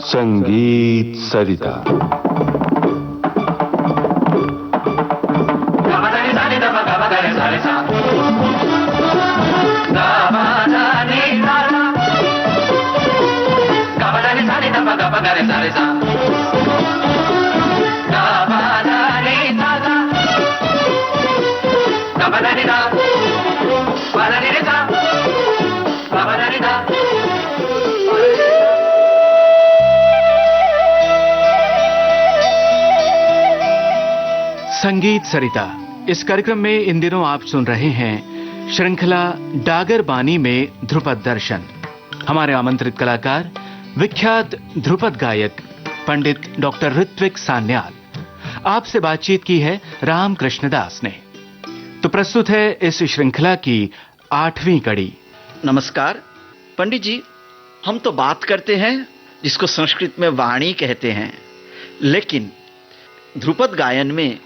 संगीत सरिता। संगीत सरिता इस कार्यक्रम में इन दिनों आप सुन रहे हैं श्रृंखला डागर बानी में ध्रुपद दर्शन। हमारे आमंत्रित कलाकार विख्यात ध्रुपद गायक पंडित डॉक्टर ऋत्विक सान्याल। आपसे बातचीत की है राम कृष्णदास ने। तो प्रस्तुत है इस श्रृंखला की 8वीं कड़ी। नमस्कार पंडित जी, हम तो बात करते हैं जिसको संस्कृत में वाणी कहते हैं, लेकिन ध्रुपद गायन में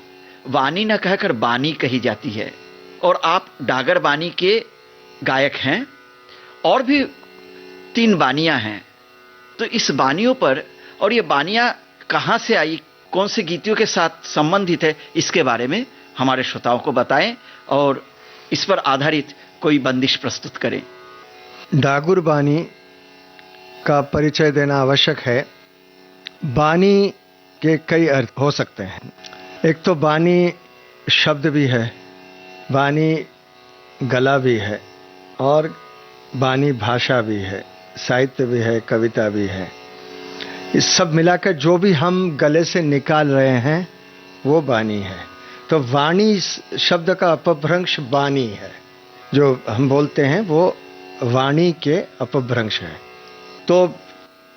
वाणी न कहकर बानी कही जाती है और आप डागर बानी के गायक हैं और भी 3 बानियां हैं। तो इस बानियों पर, और ये बानियां कहाँ से आई, कौन से गीतियों के साथ संबंधित है, इसके बारे में हमारे श्रोताओं को बताएं और इस पर आधारित कोई बंदिश प्रस्तुत करें। डागर बानी का परिचय देना आवश्यक है। बानी के कई अर्थ हो सकते हैं। एक तो बानी शब्द भी है, बानी गला भी है, और बानी भाषा भी है, साहित्य भी है, कविता भी है। इस सब मिलाकर जो भी हम गले से निकाल रहे हैं वो बानी है। तो वाणी शब्द का अपभ्रंश बानी है, जो हम बोलते हैं वो वाणी के अपभ्रंश है। तो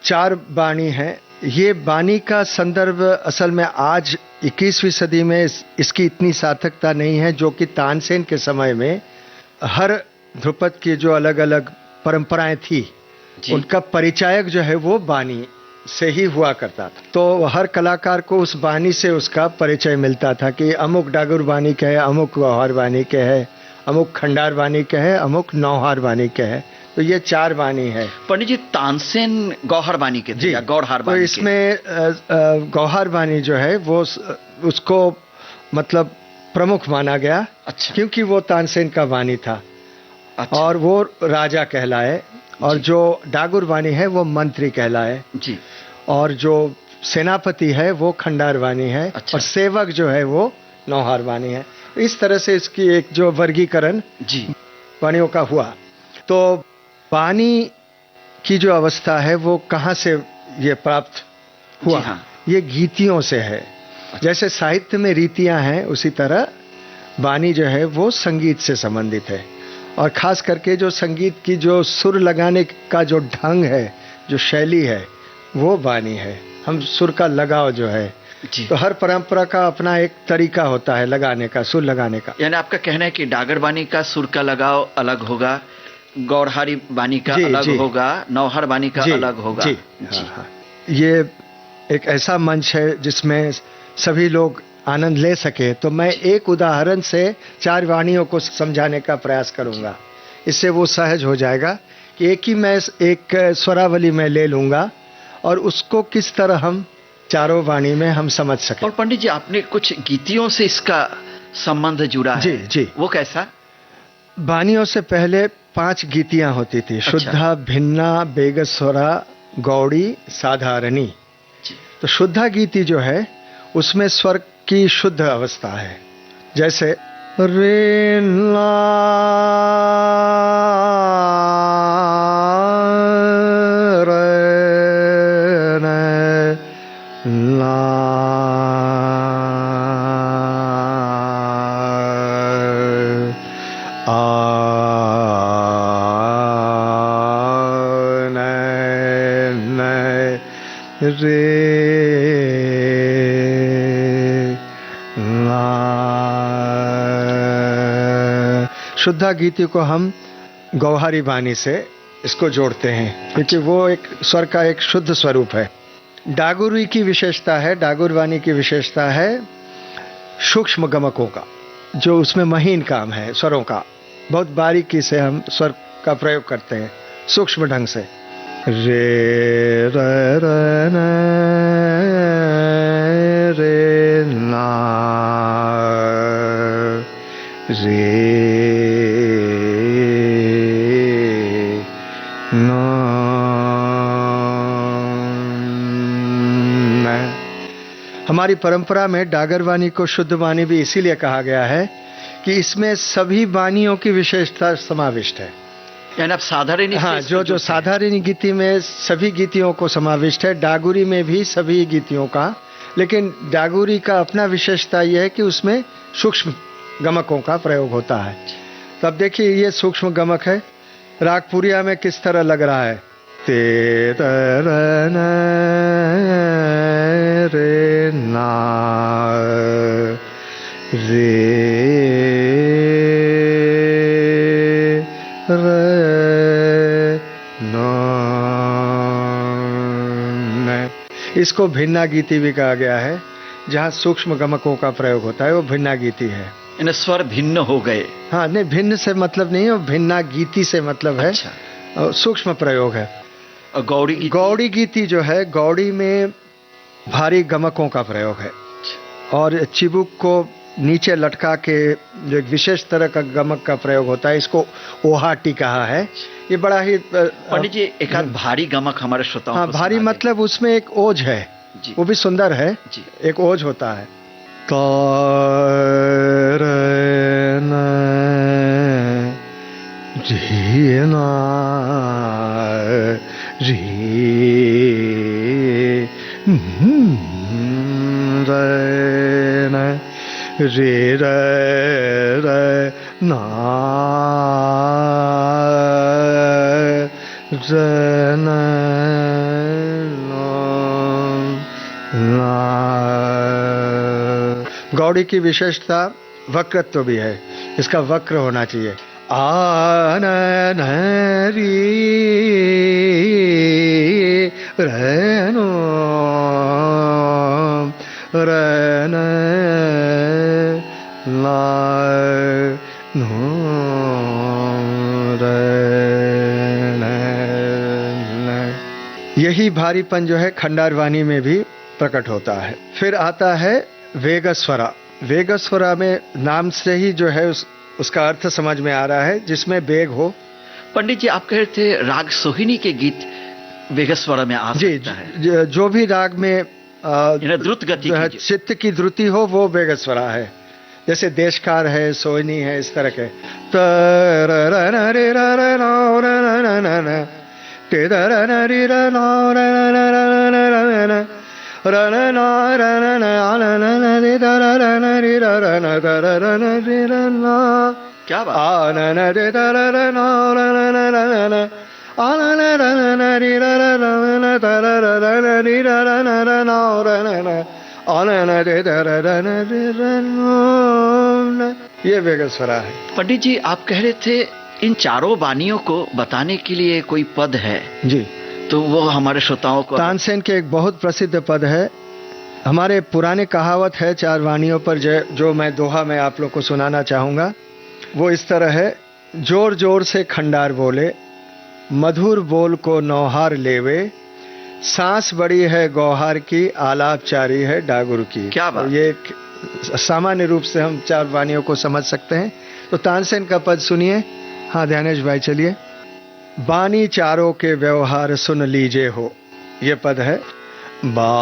4 बानी है। ये बानी का संदर्भ असल में आज 21वीं सदी में इसकी इतनी सार्थकता नहीं है, जो कि तानसेन के समय में हर ध्रुपद की जो अलग अलग परंपराएं थी उनका परिचायक जो है वो बानी से ही हुआ करता था। तो हर कलाकार को उस बानी से उसका परिचय मिलता था कि अमुक डागर बानी के है, अमुक गौहर बानी के है, अमुक खंडार बानी के है, अमुक नौहार बानी के है। तो ये 4 बानी है। पंडित जी, तानसेन गौहर बानी के थे या गौरहार बानी? तो इसमें गौहर बानी जो है वो उसको मतलब प्रमुख माना गया। अच्छा। क्योंकि वो तानसेन का बानी था। अच्छा। और वो राजा कहलाए, और जो डागर बानी है वो मंत्री कहलाए जी, और जो सेनापति है वो खंडार बानी है। अच्छा। और सेवक जो है वो नौहार बानी है। इस तरह से इसकी एक जो वर्गीकरण जी बानियों का हुआ। तो बानी की जो अवस्था है वो कहाँ से ये प्राप्त हुआ? हाँ। ये गीतियों से है। जैसे साहित्य में रीतियां हैं, उसी तरह बानी जो है वो संगीत से संबंधित है। और खास करके जो संगीत की जो सुर लगाने का जो ढंग है, जो शैली है, वो बानी है। हम सुर का लगाव जो है जी। तो हर परंपरा का अपना एक तरीका होता है लगाने का, सुर लगाने का। यानी आपका कहना है कि डागर बानी का सुर का लगाव अलग होगा, गौरहारी बानी का अलग होगा, नौहार बानी का अलग होगा। जी। हाँ। ये एक ऐसा मंच है जिसमें सभी लोग आनंद ले सके। तो मैं एक उदाहरण से 4 वाणियों को समझाने का प्रयास करूंगा। इससे वो सहज हो जाएगा कि एक स्वरावली में ले लूंगा और उसको किस तरह हम चारों वाणी में हम समझ सकें। और पंडित जी, आपने कुछ गीतियों से इसका संबंध जुड़ा है। जी। वो कैसा? बानियों से पहले 5 गीतियां होती थी। अच्छा। शुद्धा, भिन्ना, बेगस्वरा, गौड़ी, साधारणी। तो शुद्धा गीति जो है उसमें स्वर की शुद्ध अवस्था है। जैसे रे ला रे ला रे शुद्धा गीति को हम गौहारी बानी से इसको जोड़ते हैं, क्योंकि वो एक स्वर का एक शुद्ध स्वरूप है। डागुरी की विशेषता है, डागुर बानी की विशेषता है सूक्ष्म गमकों का। जो उसमें महीन काम है स्वरों का, बहुत बारीकी से हम स्वर का प्रयोग करते हैं, सूक्ष्म ढंग से। रे र र न रे ना रे ना। हमारी परंपरा में डागर वाणी को शुद्ध वाणी भी इसीलिए कहा गया है कि इसमें सभी वाणियों की विशेषता समाविष्ट है। यानी आप साधारण, हाँ, जो साधारण गीति में सभी गीतियों को समाविष्ट है, डागुरी में भी सभी गीतियों का। लेकिन डागुरी का अपना विशेषता यह है कि उसमें सूक्ष्म गमकों का प्रयोग होता है। तो अब देखिए ये सूक्ष्म गमक है, राग पुरिया में किस तरह लग रहा है। ते तर न रे ना रे रे ना। इसको भिन्ना गीति भी कहा गया है, जहाँ सूक्ष्म गमकों का प्रयोग होता है, वो भिन्ना गीति है। इन स्वर भिन्न हो गए। हाँ, नहीं, भिन्न से मतलब नहीं है, भिन्ना गीति से मतलब है। अच्छा। सूक्ष्म प्रयोग है। और गौड़ी गीति जो है, गौड़ी में भारी गमकों का प्रयोग है और चिबुक को नीचे लटका के जो एक विशेष तरह का गमक का प्रयोग होता है, इसको ओहाटी कहा है। ये बड़ा ही पंडित जी एक आध भारी गमक हमारे श्रोताओं हाँ, को भारी मतलब उसमें एक ओज है जी। वो भी सुंदर है जी। एक ओज होता है। जीना री रे रे ना गौड़ी की विशेषता वक्रत्व भी है, इसका वक्र होना चाहिए। आन री रनो रन ला नो रन। यही भारीपन जो है खंडार वाणी में भी प्रकट होता है। फिर आता है वेगस्वरा। वेगस्वरा में नाम से ही जो है उसका अर्थ समझ में आ रहा है, जिसमें वेग हो। पंडित जी आप कह रहे थे राग सोहिनी के गीत वेगस्वरा में आ सकता है। जो भी राग में द्रुत गति की चित्त की द्रुति हो वो वेगस्वरा है। जैसे देशकार है, सोहिनी है, इस तरह के। क्या बात। ये वेगस्वरा है। पंडित जी आप कह रहे थे इन चारों वाणियों को बताने के लिए कोई पद है जी, तो वो हमारे श्रोताओं को। तानसेन के एक बहुत प्रसिद्ध पद है। हमारे पुराने कहावत है चार वाणियों पर, जो मैं दोहा में आप लोग को सुनाना चाहूंगा। वो इस तरह है। जोर जोर से खंडार बोले, मधुर बोल को नौहार लेवे, सांस बड़ी है गौहार की, आलाप चारी है डागुर की। क्या बात। ये सामान्य रूप से हम चार वाणियों को समझ सकते हैं। तो तानसेन का पद सुनिए। हाँ ध्यानेश भाई चलिए। बानी चारों के व्यवहार सुन लीजे हो, ये पद है। बाने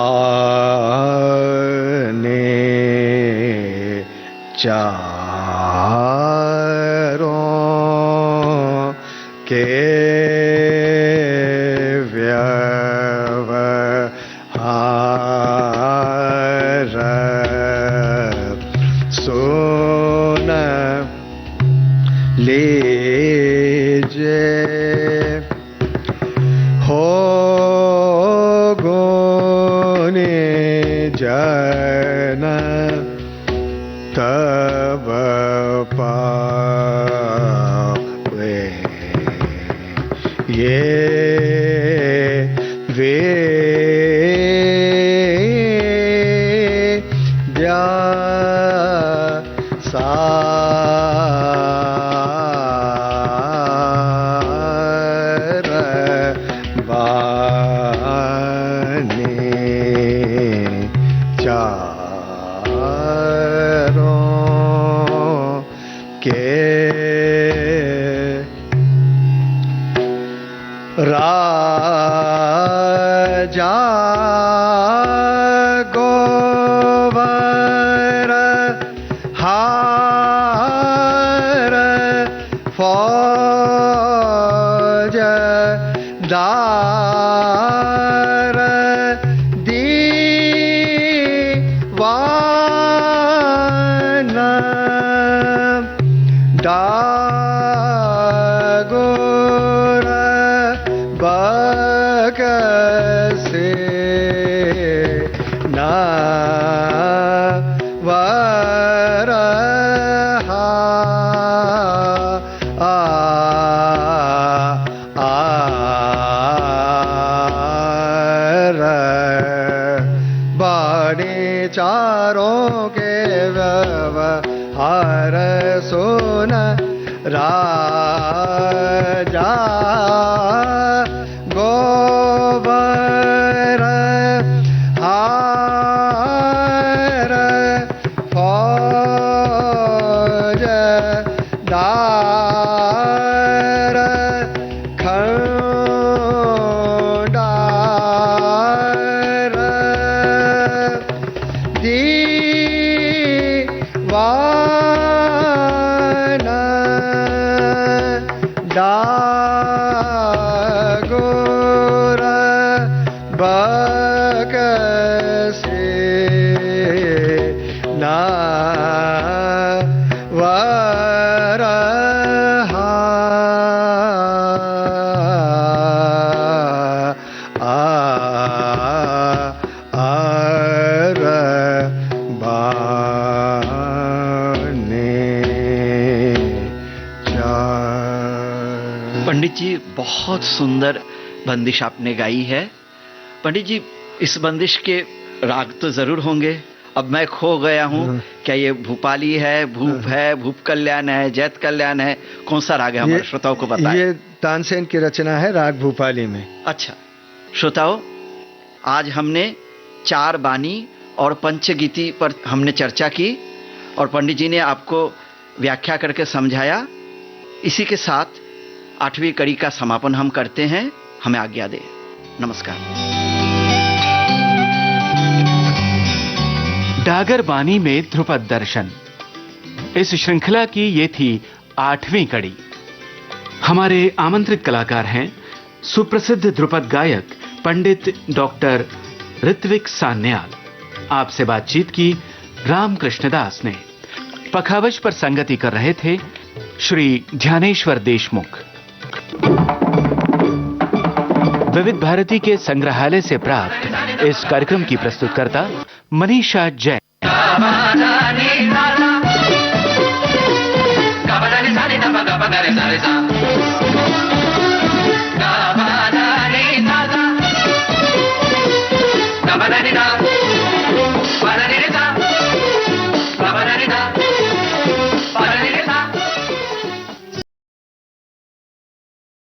चारों के व्यवहार सुन लीजे हो गुने जन तब पावे ये विद्या सा राजा गोबर हार फौज दार दीवान डागोर बकसे नावरहा बाणी चारों के व्यवहार सुन राजा गोबर हार फौज दार खंडार दीवान डागोर बकसे नावरहा पंडित जी, बहुत सुंदर बंदिश आपने गाई है। पंडित जी, इस बंदिश के राग तो जरूर होंगे। अब मैं खो गया हूँ, क्या ये भूपाली है, भूप है, भूप कल्याण है, जैत कल्याण है, कौन सा राग है? हमारे श्रोताओं को बताएं। ये तानसेन की रचना है, राग भूपाली में। अच्छा श्रोताओं, आज हमने 4 बानी और पंचगीति पर हमने चर्चा की और पंडित जी ने आपको व्याख्या करके समझाया। इसी के साथ 8वीं कड़ी का समापन हम करते हैं। हमें आज्ञा दें। नमस्कार। डागर बानी में ध्रुपद दर्शन, इस श्रृंखला की ये थी 8वीं कड़ी। हमारे आमंत्रित कलाकार हैं सुप्रसिद्ध ध्रुपद गायक पंडित डॉक्टर ऋत्विक सान्याल। आपसे बातचीत की रामकृष्ण दास ने। पखावज पर संगति कर रहे थे श्री ध्यानेश्वर देशमुख। विविध भारती के संग्रहालय से प्राप्त इस कार्यक्रम की प्रस्तुतकर्ता मनीषा जैन।